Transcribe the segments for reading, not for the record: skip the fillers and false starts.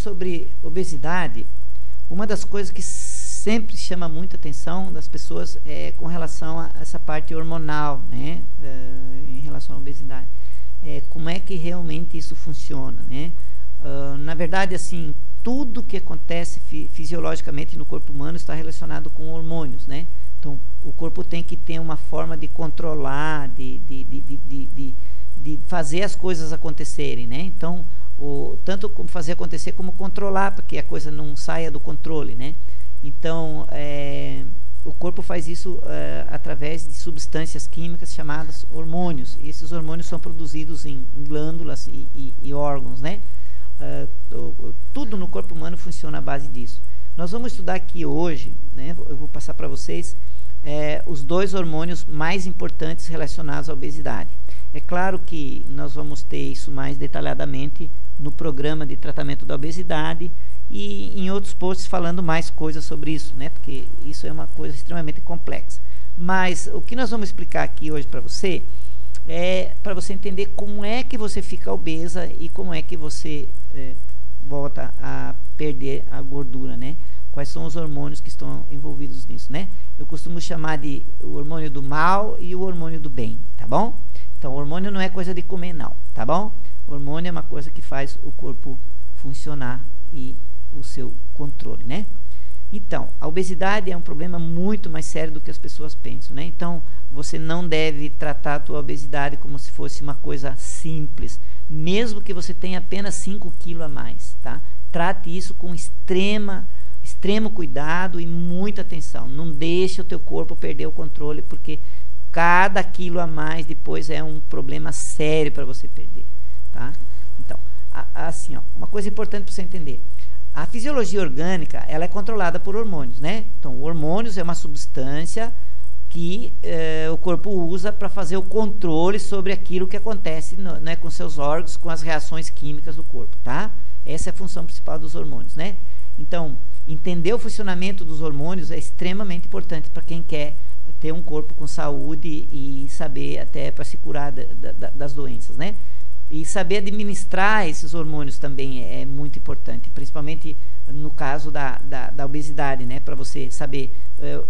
sobre obesidade, uma das coisas que sempre chama muita atenção das pessoas é com relação a essa parte hormonal, né? Em relação à obesidade. Como é que realmente isso funciona, né? Na verdade, assim, tudo que acontece fisiologicamente no corpo humano está relacionado com hormônios, né? Então, o corpo tem que ter uma forma de controlar, de fazer as coisas acontecerem, né? Então, tanto como fazer acontecer, como controlar, para que a coisa não saia do controle, né? Então, o corpo faz isso através de substâncias químicas chamadas hormônios. E esses hormônios são produzidos em glândulas e órgãos, né? Tudo no corpo humano funciona à base disso. Nós vamos estudar aqui hoje, né? Eu vou passar para vocês os 2 hormônios mais importantes relacionados à obesidade. É claro que nós vamos ter isso mais detalhadamente no programa de tratamento da obesidade e em outros posts falando mais coisas sobre isso, né? Porque isso é uma coisa extremamente complexa. Mas o que nós vamos explicar aqui hoje para você é para você entender como é que você fica obesa e como é que você volta a perder a gordura, né? Quais são os hormônios que estão envolvidos nisso, né? Eu costumo chamar de o hormônio do mal e o hormônio do bem, tá bom? Então, o hormônio não é coisa de comer, não, tá bom? O hormônio é uma coisa que faz o corpo funcionar e o seu controle, né? Então, a obesidade é um problema muito mais sério do que as pessoas pensam, né? Então, você não deve tratar a tua obesidade como se fosse uma coisa simples, mesmo que você tenha apenas 5 quilos a mais, tá? Trate isso com extremo cuidado e muita atenção. Não deixe o teu corpo perder o controle, porque cada quilo a mais depois é um problema sério para você perder, tá? Então, assim, ó, uma coisa importante para você entender. A fisiologia orgânica, ela é controlada por hormônios, né? Então, hormônios é uma substância que o corpo usa para fazer o controle sobre aquilo que acontece né, com seus órgãos, com as reações químicas do corpo, tá? Essa é a função principal dos hormônios, né? Então, entender o funcionamento dos hormônios é extremamente importante para quem quer ter um corpo com saúde e saber até para se curar das doenças, né? E saber administrar esses hormônios também é muito importante, principalmente no caso da obesidade, né? Para você saber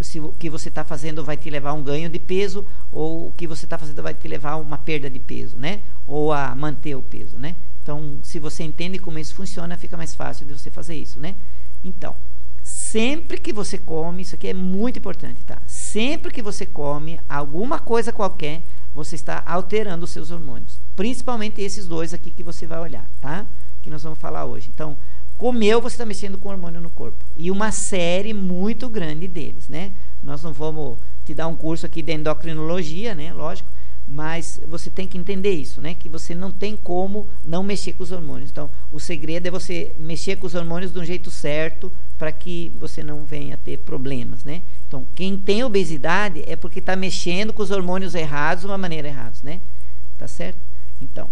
se o que você está fazendo vai te levar a um ganho de peso ou o que você está fazendo vai te levar a uma perda de peso, né? Ou a manter o peso, né? Então, se você entende como isso funciona, fica mais fácil de você fazer isso, né? Então, sempre que você come, isso aqui é muito importante, tá? Sempre que você come alguma coisa qualquer, você está alterando os seus hormônios. Principalmente esses 2 aqui que você vai olhar, tá? Que nós vamos falar hoje. Então, comeu, você está mexendo com hormônio no corpo. E uma série muito grande deles, né? Nós não vamos te dar um curso aqui de endocrinologia, né? Lógico. Mas você tem que entender isso, né? Que você não tem como não mexer com os hormônios. Então, o segredo é você mexer com os hormônios de um jeito certo para que você não venha a ter problemas, né? Então, quem tem obesidade é porque está mexendo com os hormônios errados de uma maneira errada, né? Tá certo? Então,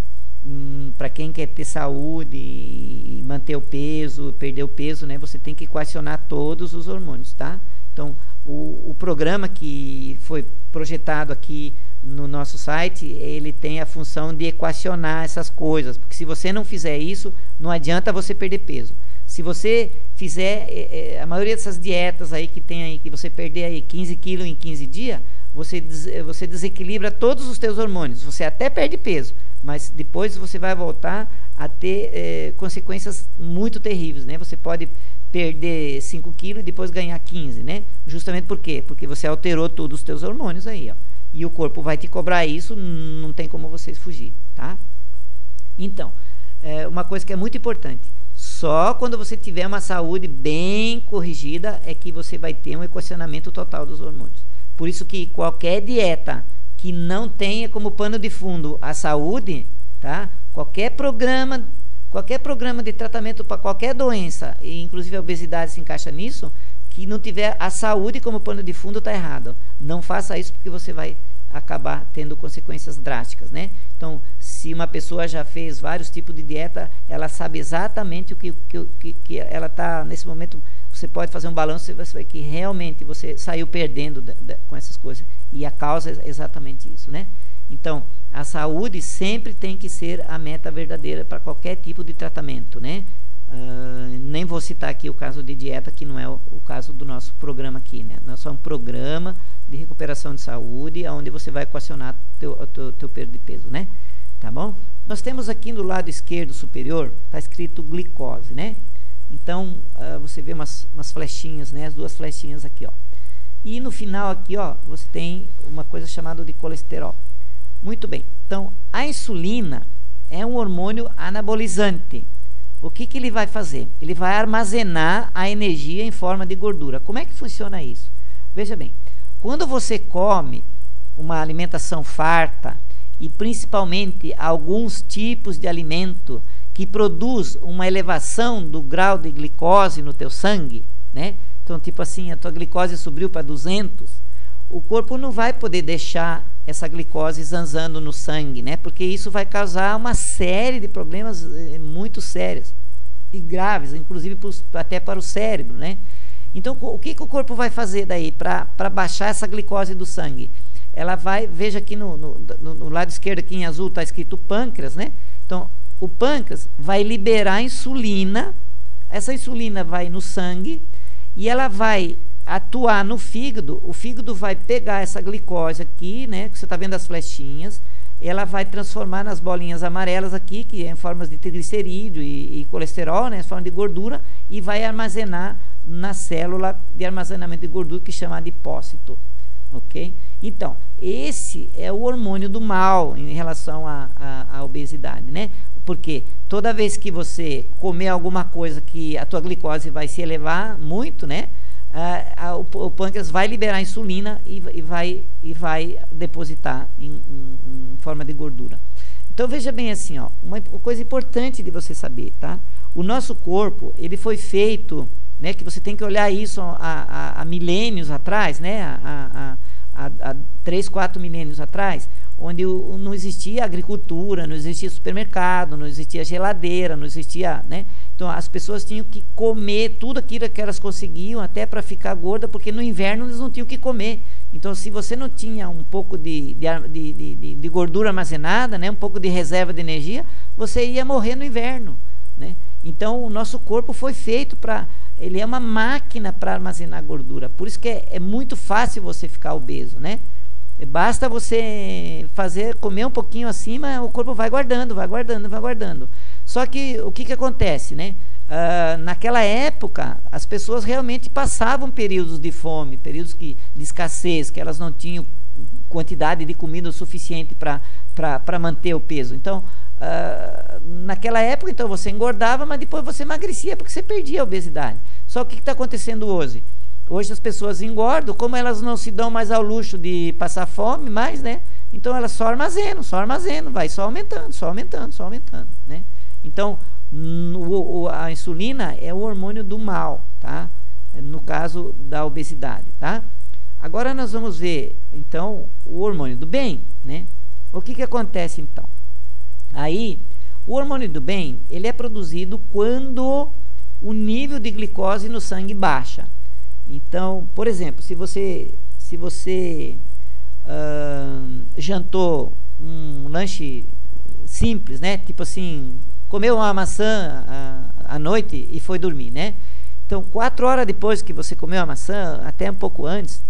para quem quer ter saúde e manter o peso, perder o peso, né? Você tem que equacionar todos os hormônios, tá? Então, o programa que foi projetado aqui no nosso site, ele tem a função de equacionar essas coisas, porque se você não fizer isso, não adianta você perder peso. Se você fizer a maioria dessas dietas aí que tem aí, que você perder aí 15 quilos em 15 dias, você desequilibra todos os teus hormônios, você até perde peso, mas depois você vai voltar a ter consequências muito terríveis, né? Você pode perder 5 quilos e depois ganhar 15, né? Justamente por quê? Porque você alterou todos os teus hormônios aí, ó. E o corpo vai te cobrar isso, não tem como vocês fugir, tá? Então, uma coisa que é muito importante, só quando você tiver uma saúde bem corrigida é que você vai ter um equacionamento total dos hormônios. Por isso que qualquer dieta que não tenha como pano de fundo a saúde, tá? Qualquer programa de tratamento para qualquer doença, e inclusive a obesidade se encaixa nisso, que não tiver a saúde como pano de fundo, está errado. Não faça isso porque você vai acabar tendo consequências drásticas, né? Então, se uma pessoa já fez vários tipos de dieta, ela sabe exatamente o que ela está nesse momento. Você pode fazer um balanço e você vai que realmente você saiu perdendo com essas coisas. E a causa é exatamente isso, né? Então, a saúde sempre tem que ser a meta verdadeira para qualquer tipo de tratamento, né? Nem vou citar aqui o caso de dieta, que não é o caso do nosso programa aqui, né? Nós somos um programa de recuperação de saúde, onde você vai equacionar teu perda de peso, né? Tá bom? Nós temos aqui no lado esquerdo superior, está escrito glicose, né? Então, você vê umas flechinhas, né? As duas flechinhas aqui, ó. E no final aqui, ó, você tem uma coisa chamada de colesterol. Muito bem. Então, a insulina é um hormônio anabolizante. O que ele vai fazer? Ele vai armazenar a energia em forma de gordura. Como é que funciona isso? Veja bem, quando você come uma alimentação farta, e principalmente alguns tipos de alimento que produz uma elevação do grau de glicose no teu sangue, né? Então, tipo assim, a tua glicose subiu para 200, o corpo não vai poder deixar essa glicose zanzando no sangue, né? Porque isso vai causar uma série de problemas muito sérios e graves, inclusive até para o cérebro, né? Então, o que o corpo vai fazer daí para baixar essa glicose do sangue? Ela vai, veja aqui no lado esquerdo, aqui em azul, está escrito pâncreas, né? Então, o pâncreas vai liberar insulina, essa insulina vai no sangue e ela vai atuar no fígado. O fígado vai pegar essa glicose aqui, né? Que você está vendo as flechinhas, ela vai transformar nas bolinhas amarelas aqui, que é em formas de triglicerídeo e colesterol, né? Em forma de gordura, e vai armazenar na célula de armazenamento de gordura, que chama adipócito. Ok? Então, esse é o hormônio do mal em relação à obesidade, né? Porque toda vez que você comer alguma coisa que a tua glicose vai se elevar muito, né? O pâncreas vai liberar insulina e vai depositar em forma de gordura. Então, veja bem assim, ó, uma coisa importante de você saber, tá? O nosso corpo, ele foi feito, né, que você tem que olhar isso há milênios atrás, né, há 3, 4 milênios atrás, onde não existia agricultura, não existia supermercado, não existia geladeira, não existia, né? Então as pessoas tinham que comer tudo aquilo que elas conseguiam até para ficar gorda, porque no inverno eles não tinham o que comer. Então, se você não tinha um pouco de gordura armazenada, né, um pouco de reserva de energia, você ia morrer no inverno, né? Então, o nosso corpo foi feito para... Ele é uma máquina para armazenar gordura. Por isso que é muito fácil você ficar obeso, né? Basta você comer um pouquinho acima, o corpo vai guardando, vai guardando, vai guardando. Só que o que acontece, né? Naquela época, as pessoas realmente passavam períodos de fome, períodos de escassez, que elas não tinham quantidade de comida o suficiente para manter o peso. Então, naquela época, então, você engordava, mas depois você emagrecia, porque você perdia a obesidade. Só que o que está acontecendo hoje? Hoje as pessoas engordam, como elas não se dão mais ao luxo de passar fome mais, né? Então elas só armazenam, vai só aumentando, só aumentando, só aumentando, né? Então, a insulina é o hormônio do mal, tá? No caso da obesidade, tá? Agora nós vamos ver, então, o hormônio do bem, né? O que acontece, então? Aí, o hormônio do bem, ele é produzido quando o nível de glicose no sangue baixa. Então, por exemplo, se você jantou um lanche simples, né? Tipo assim, comeu uma maçã à noite e foi dormir, né? Então, 4 horas depois que você comeu a maçã, até um pouco antes,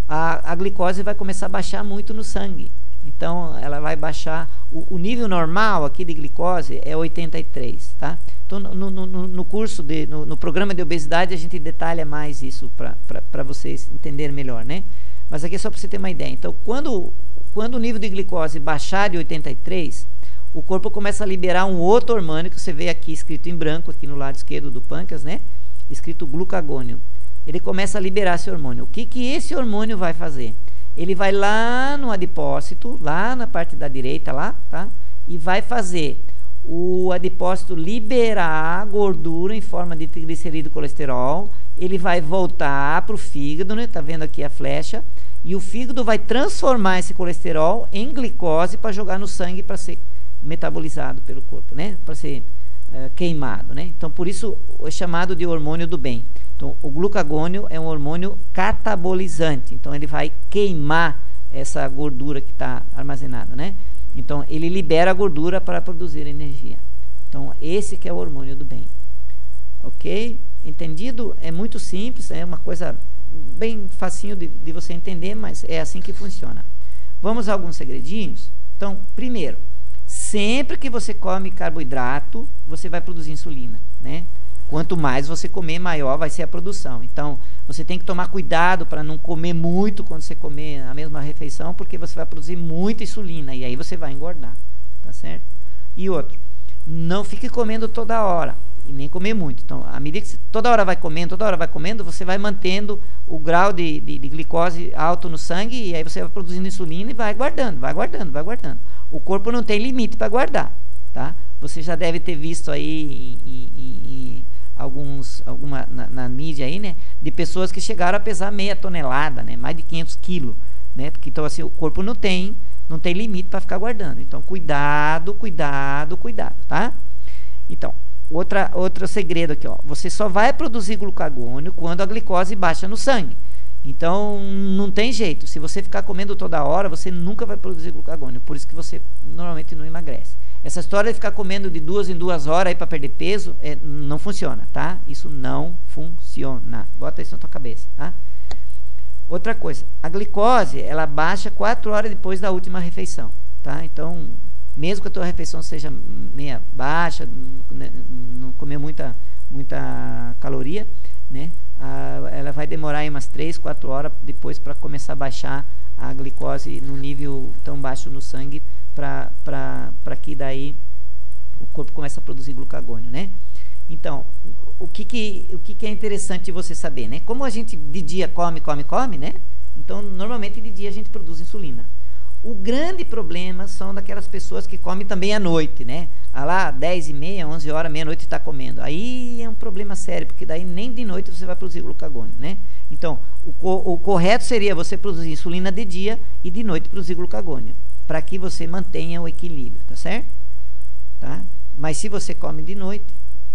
a glicose vai começar a baixar muito no sangue. Então, ela vai baixar... O nível normal aqui de glicose é 83, tá? Então, no curso, no programa de obesidade, a gente detalha mais isso para vocês entenderem melhor, né? Mas aqui é só para você ter uma ideia. Então, quando o nível de glicose baixar de 83, o corpo começa a liberar um outro hormônio, que você vê aqui escrito em branco, aqui no lado esquerdo do pâncreas, né? Escrito glucagônio. Ele começa a liberar esse hormônio. O que esse hormônio vai fazer? Ele vai lá no adipócito, lá na parte da direita, lá, tá? E vai fazer o adipócito liberar gordura em forma de triglicerídeo e colesterol. Ele vai voltar para o fígado, né? Tá vendo aqui a flecha? E o fígado vai transformar esse colesterol em glicose para jogar no sangue para ser metabolizado pelo corpo, né? Para ser queimado, né? Então, por isso é chamado de hormônio do bem. Então, o glucagônio é um hormônio catabolizante. Então, ele vai queimar essa gordura que está armazenada, né? Então, ele libera a gordura para produzir energia. Então, esse que é o hormônio do bem. Ok? Entendido? É muito simples, é uma coisa bem facinho de você entender, mas é assim que funciona. Vamos a alguns segredinhos? Então, primeiro, sempre que você come carboidrato, você vai produzir insulina, né? Quanto mais você comer, maior vai ser a produção. Então, você tem que tomar cuidado para não comer muito quando você comer a mesma refeição, porque você vai produzir muita insulina e aí você vai engordar, tá certo? E outro, não fique comendo toda hora e nem comer muito. Então, à medida que você toda hora vai comendo, você vai mantendo o grau de glicose alto no sangue e aí você vai produzindo insulina e vai guardando. O corpo não tem limite para guardar, tá? Você já deve ter visto aí na mídia aí, né, de pessoas que chegaram a pesar meia tonelada, né, mais de 500 quilos, né, porque então assim o corpo não tem limite para ficar guardando. Então cuidado, tá? Então outro segredo aqui, ó, você só vai produzir glucagônio quando a glicose baixa no sangue. Então não tem jeito, se você ficar comendo toda hora, você nunca vai produzir glucagônio, por isso que você normalmente não emagrece. Essa história de ficar comendo de 2 em 2 horas aí para perder peso, não funciona, tá? Isso não funciona. Bota isso na tua cabeça, tá? Outra coisa, a glicose, ela baixa 4 horas depois da última refeição, tá? Então, mesmo que a tua refeição seja meia baixa, não comer muita caloria, né? Ela vai demorar aí umas 3, 4 horas depois para começar a baixar a glicose no nível tão baixo no sangue, para que daí o corpo comece a produzir glucagônio, né? Então, o que é interessante você saber, né? Como a gente de dia come, né? Então, normalmente de dia a gente produz insulina. O grande problema são daquelas pessoas que comem também à noite, né? Lá, 10h30, 11 horas, meia-noite está comendo. Aí é um problema sério, porque daí nem de noite você vai produzir glucagônio, né? Então, o correto seria você produzir insulina de dia e de noite produzir glucagônio, para que você mantenha o equilíbrio, tá certo? Tá? Mas se você come de noite,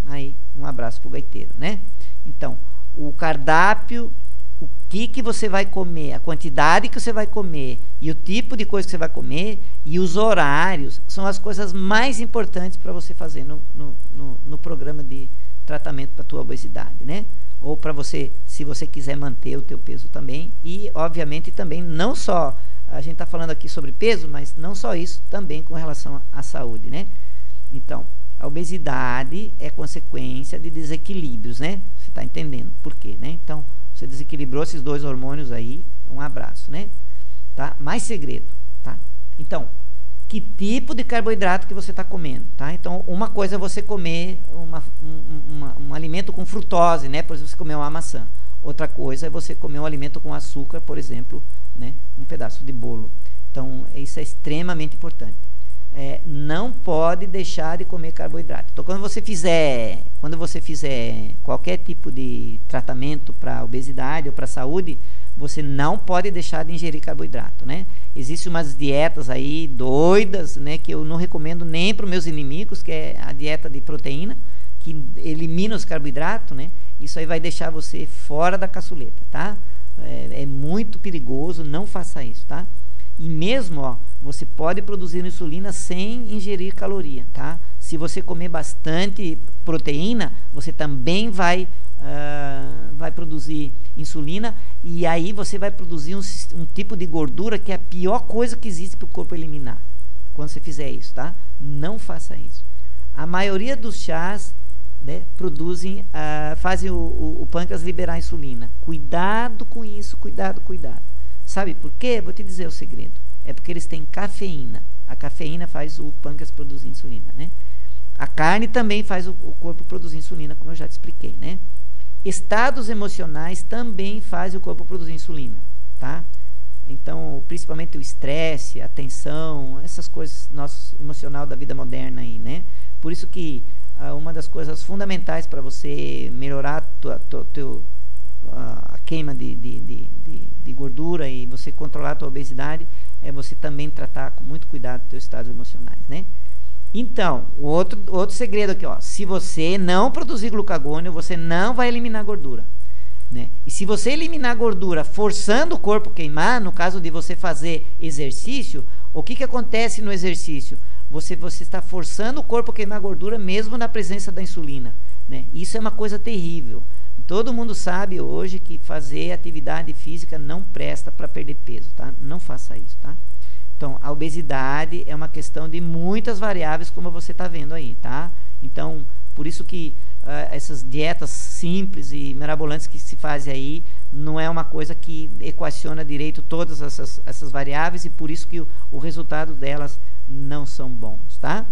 aí um abraço pro gaiteiro, né? Então, o cardápio, o que você vai comer, a quantidade que você vai comer e o tipo de coisa que você vai comer e os horários são as coisas mais importantes para você fazer no programa de tratamento para a tua obesidade, né? Ou para você, se você quiser manter o teu peso também. E, obviamente, também não só, a gente está falando aqui sobre peso, mas não só isso, também com relação à saúde, né? Então, a obesidade é consequência de desequilíbrios, né? Você está entendendo por quê, né? Então, você desequilibrou esses 2 hormônios aí, um abraço, né? Tá? Mais segredo, tá? Então, que tipo de carboidrato que você está comendo, tá? Então, uma coisa é você comer um alimento com frutose, né? Por exemplo, você comer uma maçã. Outra coisa é você comer um alimento com açúcar, por exemplo, né? Um pedaço de bolo. Então, isso é extremamente importante. Não pode deixar de comer carboidrato. Então, quando você fizer qualquer tipo de tratamento para obesidade ou para saúde, você não pode deixar de ingerir carboidrato, né? Existem umas dietas aí doidas, né, que eu não recomendo nem para os meus inimigos, que é a dieta de proteína, que elimina os carboidratos, né? Isso aí vai deixar você fora da caçuleta, tá? É muito perigoso, não faça isso, tá? E mesmo, ó, você pode produzir insulina sem ingerir caloria, tá? Se você comer bastante proteína, você também vai produzir insulina, e aí você vai produzir um tipo de gordura que é a pior coisa que existe para o corpo eliminar. Quando você fizer isso, tá? Não faça isso. A maioria dos chás, né, fazem o pâncreas liberar insulina. Cuidado com isso, cuidado. Sabe por quê? Vou te dizer o segredo. É porque eles têm cafeína. A cafeína faz o pâncreas produzir insulina, né? A carne também faz o corpo produzir insulina, como eu já te expliquei, né? Estados emocionais também fazem o corpo produzir insulina, tá? Então, principalmente o estresse, a tensão, essas coisas nosso emocional da vida moderna aí, né? Por isso que uma das coisas fundamentais para você melhorar a queima de gordura e você controlar a tua obesidade é você também tratar com muito cuidado os teus estados emocionais, né? Então, o outro segredo aqui, ó, se você não produzir glucagônio, você não vai eliminar gordura, né? E se você eliminar gordura forçando o corpo a queimar, no caso de você fazer exercício, o que acontece no exercício? Você está forçando o corpo a queimar gordura mesmo na presença da insulina. né? Isso é uma coisa terrível. Todo mundo sabe hoje que fazer atividade física não presta para perder peso, tá? Não faça isso, tá? Então, a obesidade é uma questão de muitas variáveis, como você está vendo aí, tá? Então, por isso que essas dietas simples e mirabolantes que se fazem aí, não é uma coisa que equaciona direito todas essas variáveis, e por isso que o resultado delas não são bons, tá?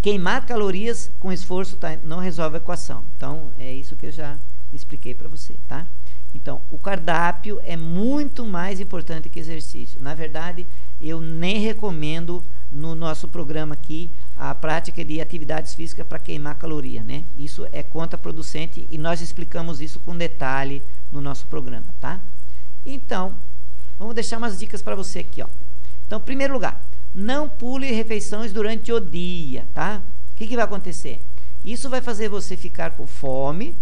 Queimar calorias com esforço não resolve a equação. Então, é isso que eu já expliquei para você, tá? Então, o cardápio é muito mais importante que exercício. Na verdade, eu nem recomendo no nosso programa aqui a prática de atividades físicas para queimar caloria, né? Isso é contraproducente e nós explicamos isso com detalhe no nosso programa, tá? Então, vamos deixar umas dicas para você aqui, ó. Então, em primeiro lugar, não pule refeições durante o dia, tá? O que vai acontecer? Isso vai fazer você ficar com fome,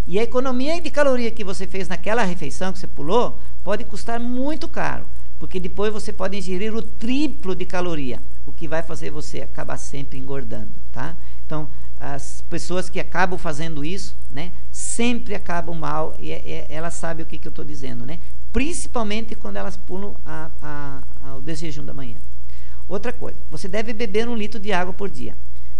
e a economia de caloria que você fez naquela refeição que você pulou pode custar muito caro, porque depois você pode ingerir o triplo de caloria, o que vai fazer você acabar sempre engordando, tá? Então, as pessoas que acabam fazendo isso, né, sempre acabam mal, e elas sabem o que eu estou dizendo, né? Principalmente quando elas pulam o desjejum da manhã. Outra coisa, você deve beber 1 litro de água por dia.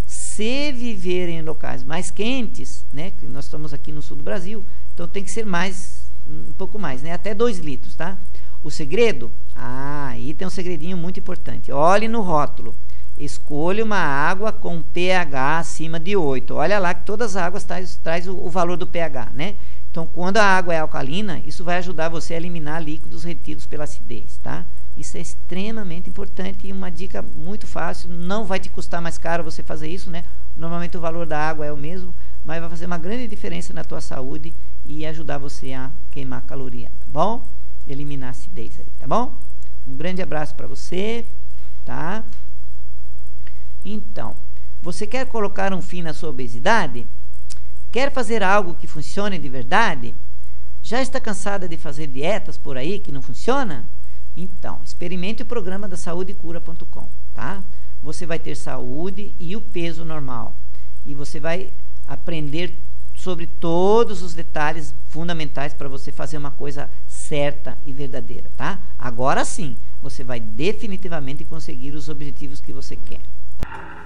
Se viver em locais mais quentes, né, que nós estamos aqui no sul do Brasil, então tem que ser um pouco mais, né, até 2 litros, tá? O segredo? Aí tem um segredinho muito importante. Olhe no rótulo. Escolha uma água com pH acima de 8. Olha lá que todas as águas traz o valor do pH, né? Então, quando a água é alcalina, isso vai ajudar você a eliminar líquidos retidos pela acidez, tá? Isso é extremamente importante e uma dica muito fácil. Não vai te custar mais caro você fazer isso, né? Normalmente o valor da água é o mesmo, mas vai fazer uma grande diferença na tua saúde e ajudar você a queimar caloria, tá bom? Eliminar a acidez aí, tá bom? Um grande abraço para você, tá? Então, você quer colocar um fim na sua obesidade? Quer fazer algo que funcione de verdade? Já está cansada de fazer dietas por aí que não funciona? Então, experimente o programa da saudecura.com, tá? Você vai ter saúde e o peso normal. E você vai aprender sobre todos os detalhes fundamentais para você fazer uma coisa certa e verdadeira, tá? Agora sim, você vai definitivamente conseguir os objetivos que você quer. Tá?